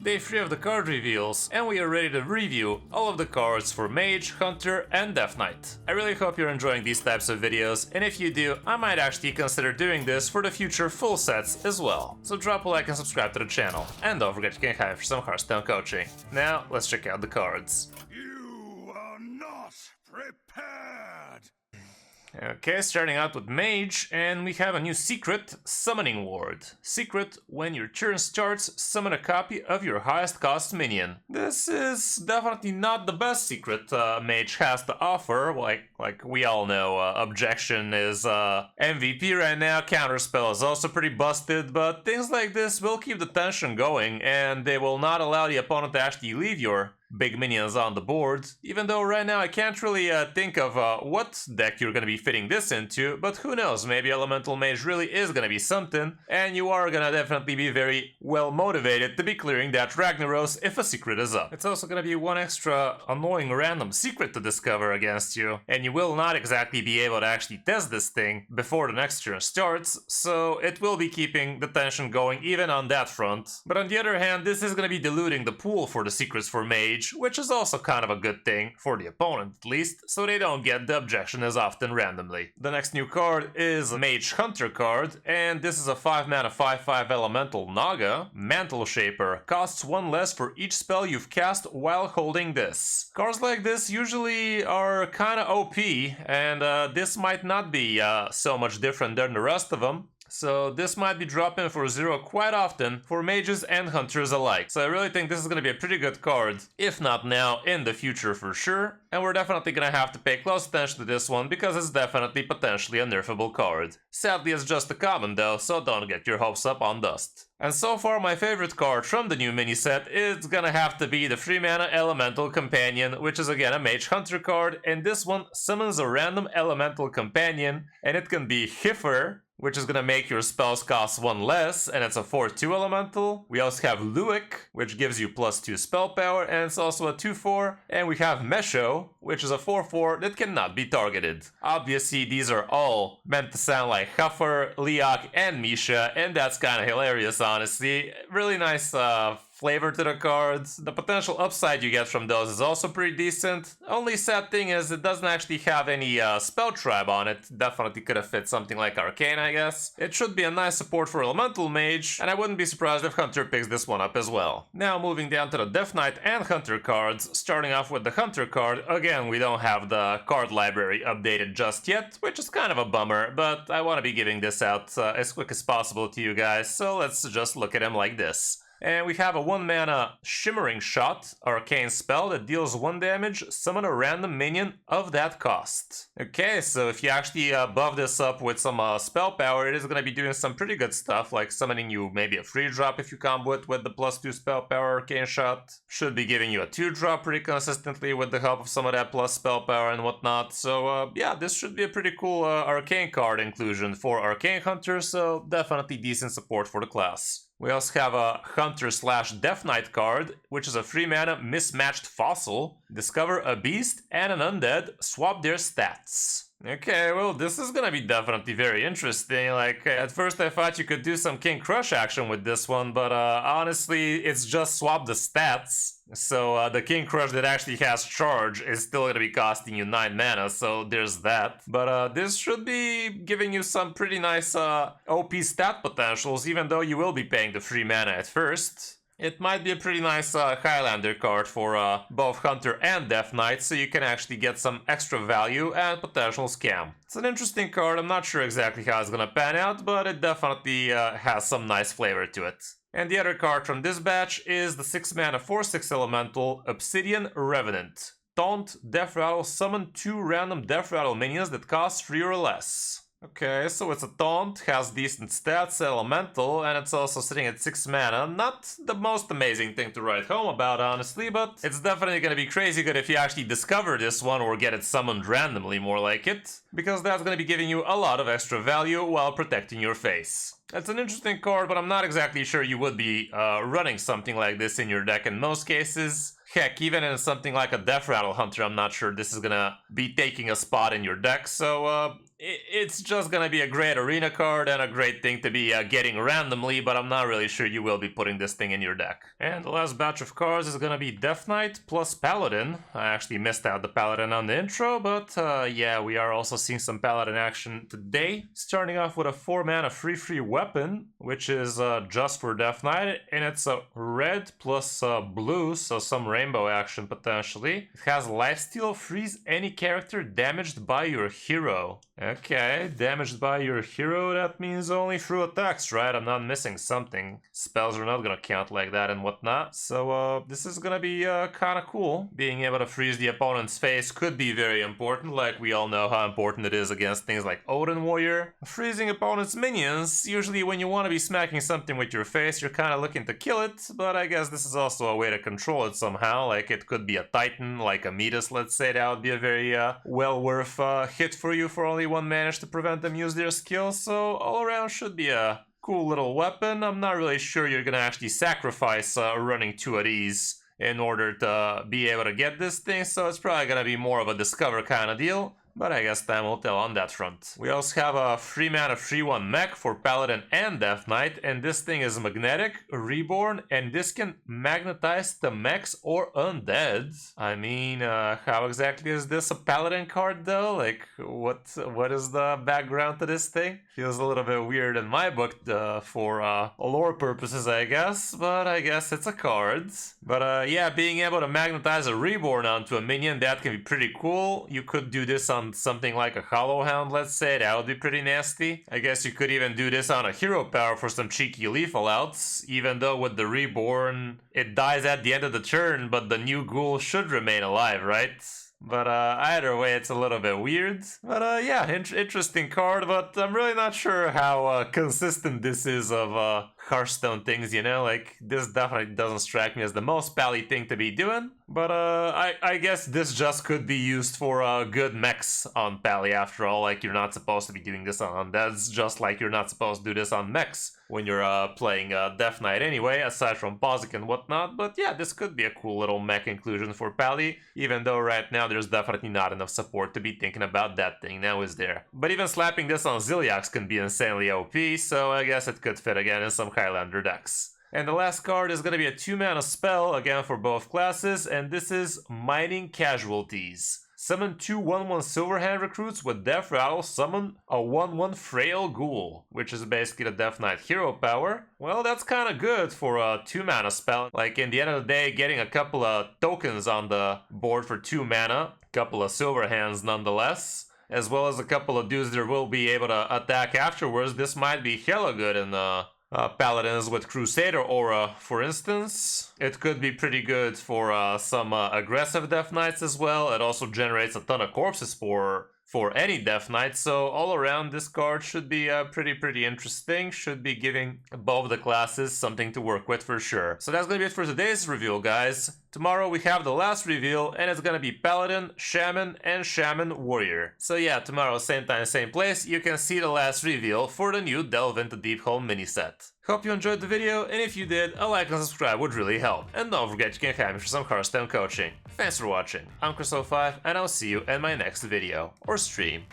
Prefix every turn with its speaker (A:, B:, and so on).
A: day 3 of the card reveals, and we are ready to review all of the cards for Mage, Hunter, and Death Knight. I really hope you're enjoying these types of videos, and if you do, I might actually consider doing this for the future full sets as well. So drop a like and subscribe to the channel, and don't forget you can hire for some Hearthstone coaching. Now, let's check out the cards.
B: You are not prepared!
A: Okay, starting out with Mage, and we have a new secret, Summoning Ward. Secret, when your turn starts, summon a copy of your highest cost minion. This is definitely not the best secret Mage has to offer. Like we all know, Objection is MVP right now, Counterspell is also pretty busted, but things like this will keep the tension going, and they will not allow the opponent to actually leave your big minions on the board, even though right now I can't really think of what deck you're gonna be fitting this into, but who knows, maybe Elemental Mage really is gonna be something, and you are gonna definitely be very well motivated to be clearing that Ragnaros if a secret is up. It's also gonna be one extra annoying random secret to discover against you, and you will not exactly be able to actually test this thing before the next turn starts, so it will be keeping the tension going even on that front. But on the other hand, this is gonna be diluting the pool for the secrets for Mage, which is also kind of a good thing, for the opponent at least, so they don't get the objection as often randomly. The next new card is a Mage Hunter card, and this is a 5-mana 5/5 Elemental Naga. Mantle Shaper, costs 1 less for each spell you've cast while holding this. Cards like this usually are kinda OP, and this might not be so much different than the rest of them. So this might be dropping for 0 quite often for mages and hunters alike. So I really think this is going to be a pretty good card, if not now, in the future for sure. And we're definitely going to have to pay close attention to this one because it's definitely potentially a nerfable card. Sadly it's just a common though, so don't get your hopes up on dust. And so far my favorite card from the new mini set is gonna have to be the 3-mana Elemental Companion, which is again a Mage Hunter card, and this one summons a random Elemental Companion, and it can be Heifer, which is gonna make your spells cost 1 less, and it's a 4/2 elemental. We also have Luick, which gives you +2 spell power, and it's also a 2/4. And we have Mesho, which is a 4/4 that cannot be targeted. Obviously, these are all meant to sound like Heifer, Leok, and Misha, and that's kinda hilarious, honestly. Really nice flavor to the cards. The potential upside you get from those is also pretty decent. Only sad thing is it doesn't actually have any spell tribe on it. Definitely could have fit something like Arcane, I guess. It should be a nice support for Elemental Mage, and I wouldn't be surprised if Hunter picks this one up as well. Now moving down to the Death Knight and Hunter cards, starting off with the Hunter card. Again, we don't have the card library updated just yet, which is kind of a bummer, but I want to be giving this out as quick as possible to you guys, so let's just look at him like this. And we have a 1-mana Shimmering Shot, arcane spell that deals 1 damage, summon a random minion of that cost. Okay, so if you actually buff this up with some spell power, it is going to be doing some pretty good stuff, like summoning you maybe a 3-drop if you combo it with the +2 spell power arcane shot. Should be giving you a 2-drop pretty consistently with the help of some of that plus spell power and whatnot. So yeah, this should be a pretty cool arcane card inclusion for Arcane Hunter, so definitely decent support for the class. We also have a Hunter/Death Knight card, which is a 3-mana Mismatched Fossil. Discover a beast and an undead, swap their stats. Okay, well, this is gonna be definitely very interesting. Like, at first I thought you could do some King Crush action with this one, but honestly, it's just swap the stats. So the King Crush that actually has charge is still gonna be costing you 9 mana, so there's that. But this should be giving you some pretty nice OP stat potentials, even though you will be paying the 3 mana at first. It might be a pretty nice Highlander card for both Hunter and Death Knight, so you can actually get some extra value and potential scam. It's an interesting card. I'm not sure exactly how it's gonna pan out, but it definitely has some nice flavor to it. And the other card from this batch is the 6-mana 4/6 elemental Obsidian Revenant. Taunt, Death Rattle, summon 2 random Death Rattle minions that cost 3 or less. Okay, so it's a taunt, has decent stats, elemental, and it's also sitting at 6 mana. Not the most amazing thing to write home about, honestly, but it's definitely gonna be crazy good if you actually discover this one or get it summoned randomly, more like it, because that's gonna be giving you a lot of extra value while protecting your face. It's an interesting card, but I'm not exactly sure you would be running something like this in your deck in most cases. Heck, even in something like a Death Rattle Hunter, I'm not sure this is gonna be taking a spot in your deck, so it's just gonna be a great arena card and a great thing to be getting randomly, but I'm not really sure you will be putting this thing in your deck. And the last batch of cards is gonna be Death Knight plus Paladin. I actually missed out the Paladin on the intro, but yeah, we are also seeing some Paladin action today. Starting off with a 4-mana free weapon, which is just for Death Knight, and it's a red plus blue, so some rainbow action potentially. It has lifesteal, freeze any character damaged by your hero. Okay, damaged by your hero, that means only through attacks, right? I'm not missing something. Spells are not gonna count like that and whatnot. So this is gonna be kinda cool. Being able to freeze the opponent's face could be very important, like we all know how important it is against things like Odin Warrior. Freezing opponent's minions, usually when you want to be smacking something with your face, you're kinda looking to kill it, but I guess this is also a way to control it somehow. Like it could be a Titan, like a Midas, let's say. That would be a very well worth hit for you for only one manage to prevent them use their skill, so all around should be a cool little weapon. I'm not really sure you're gonna actually sacrifice running 2 of these in order to be able to get this thing, so it's probably gonna be more of a discover kind of deal. But I guess time will tell on that front. We also have a 3-mana 3/1 mech for Paladin and Death Knight, and this thing is magnetic, reborn, and this can magnetize the mechs or undead. I mean, how exactly is this a Paladin card though? Like, what is the background to this thing? Feels a little bit weird in my book for lore purposes, I guess, but I guess it's a card. But yeah, being able to magnetize a reborn onto a minion, that can be pretty cool. You could do this on something like a Hollow Hound, let's say. That would be pretty nasty. I guess you could even do this on a hero power for some cheeky lethal outs, even though with the reborn it dies at the end of the turn, but the new ghoul should remain alive, right? But either way, it's a little bit weird. But yeah, interesting card, but I'm really not sure how consistent this is of Hearthstone things, you know? Like, this definitely doesn't strike me as the most pally thing to be doing. But I guess this just could be used for good mechs on pally after all. Like, you're not supposed to be doing this on undeads, just like you're not supposed to do this on mechs when you're playing Death Knight anyway, aside from Pozic and whatnot. But yeah, this could be a cool little mech inclusion for pally, even though right now there's definitely not enough support to be thinking about that thing, now is there? But even slapping this on Zilliax can be insanely OP, so I guess it could fit again in some Highlander decks. And the last card is going to be a 2-mana spell, again for both classes, and this is Mining Casualties. Summon 2 1/1 Silverhand recruits with Death Rattle, summon a 1/1 Frail Ghoul, which is basically the Death Knight hero power. Well, that's kind of good for a 2-mana spell. Like, in the end of the day, getting a couple of tokens on the board for 2 mana, couple of Silverhands nonetheless, as well as a couple of dudes that will be able to attack afterwards. This might be hella good in Paladins with Crusader Aura, for instance. It could be pretty good for some aggressive Death Knights as well. It also generates a ton of corpses for any Death Knight, so all around this card should be pretty interesting. Should be giving both the classes something to work with for sure. So that's gonna be it for today's reveal, guys. Tomorrow we have the last reveal, and it's gonna be Paladin, Shaman, and Shaman Warrior. So yeah, tomorrow, same time, same place, you can see the last reveal for the new Delve into Deepholm Mini Set. Hope you enjoyed the video, and if you did, a like and subscribe would really help. And don't forget you can hire me for some Hearthstone coaching. Thanks for watching, I'm Kris05, and I'll see you in my next video or stream.